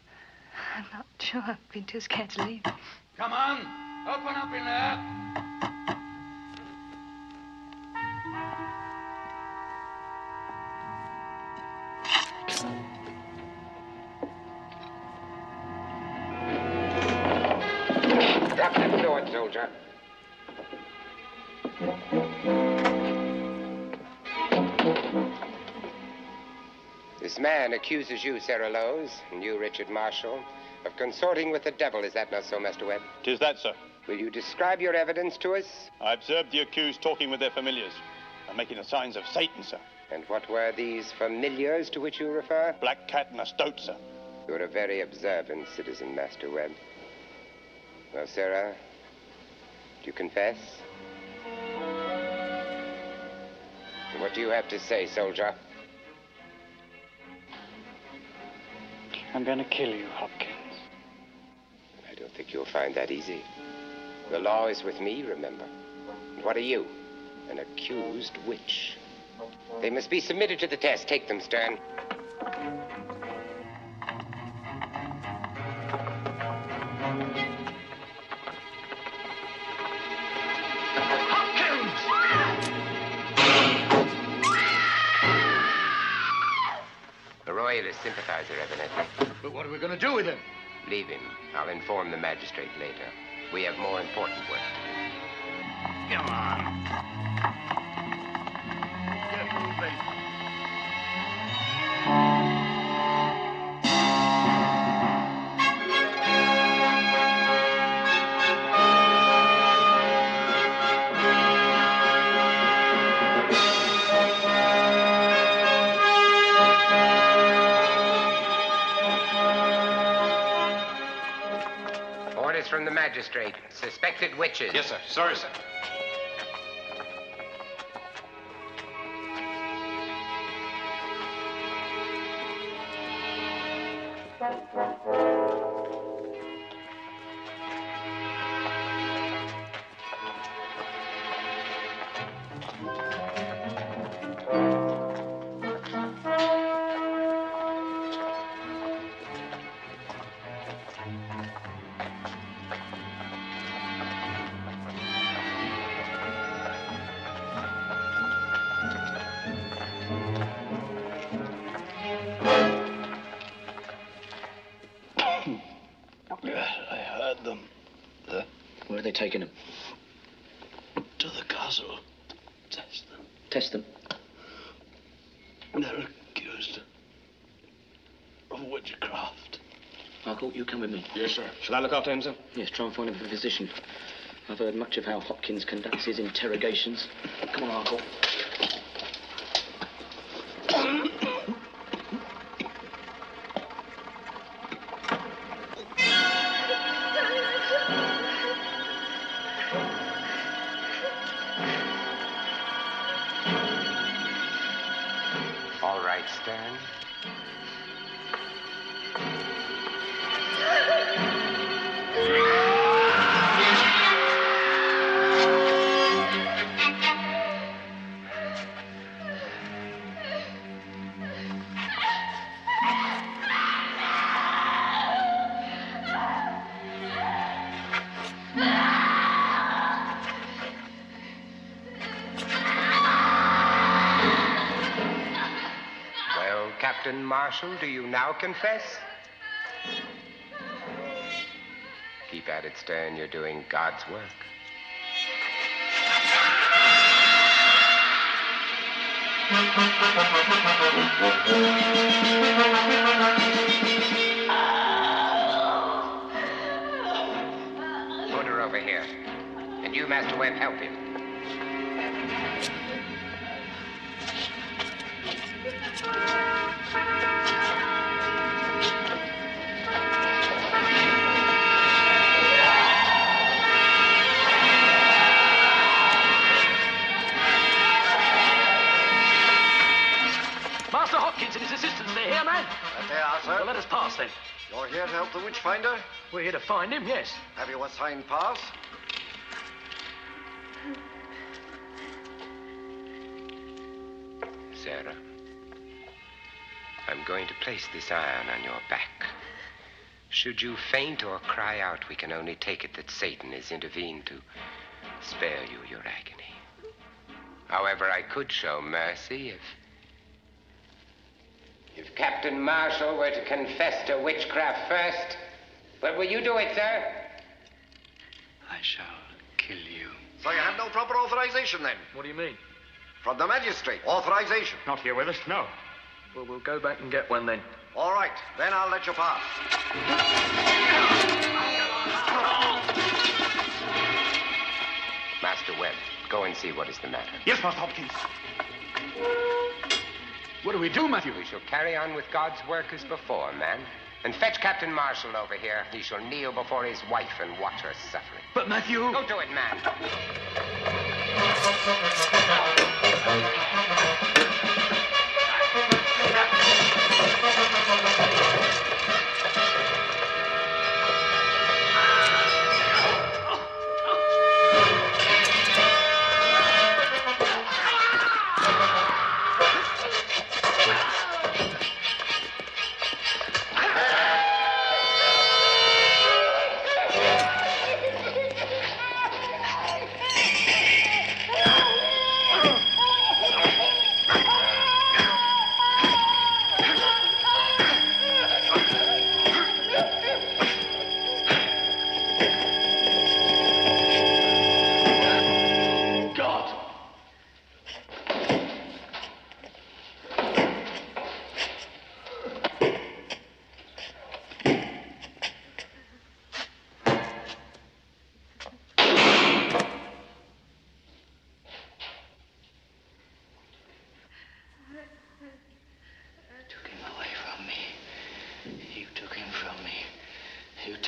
I'm not sure. I've been too scared to leave. Come on. Open up in there. Drop that sword, soldier. This man accuses you, Sarah Lowes, and you, Richard Marshall, of consorting with the devil. Is that not so, Master Webb? 'Tis that, sir. Will you describe your evidence to us? I observed the accused talking with their familiars and making the signs of Satan, sir. And what were these familiars to which you refer? Black cat and a stoat, sir. You're a very observant citizen, Master Webb. Well, Sarah, do you confess? What do you have to say, soldier? I'm going to kill you, Hopkins. I don't think you'll find that easy. The law is with me, remember. And what are you? An accused witch. They must be submitted to the test. Take them, Stern. A royalist sympathizer, evidently. But what are we going to do with him? Leave him. I'll inform the magistrate later. We have more important work to do. Come on. Get moving. Orders from the magistrate. Suspected witches. Yes, sir. Sorry, sir. I heard them. Where are they taking him? To the castle. Test them. Test them? They're accused of witchcraft. Michael, you come with me. Yes, sir. Shall I look after him, sir? Yes, try and find him a physician. I've heard much of how Hopkins conducts his interrogations. Come on, Michael. All right, Stern. Well, Captain Marshall, do you now confess? Keep at it, Stern. You're doing God's work. Put her over here. And you, Master Webb, help him. Master Hopkins and his assistants, they're here, man? They are, sir. Well, let us pass, then. You're here to help the Witchfinder? We're here to find him, yes. Have you a signed pass? Sarah, I'm going to place this iron on your back. Should you faint or cry out, we can only take it that Satan has intervened to spare you your agony. However, I could show mercy if Captain Marshall were to confess to witchcraft first. But will you do it, sir? I shall kill you. So you have no proper authorization, then? What do you mean? From the magistrate. Authorization. Not here with us, no. Well, we'll go back and get one, then. All right. Then I'll let you pass. Master Webb, go and see what is the matter. Yes, Master Hopkins. What do we do, Matthew? We shall carry on with God's work as before, man. And fetch Captain Marshall over here. He shall kneel before his wife and watch her suffering. But, Matthew... Go do it, man.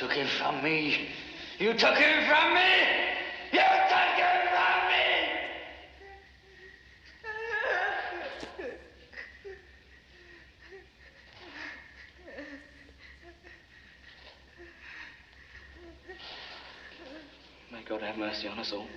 took it from me. You took it from me! You took it from me! May God have mercy on us all.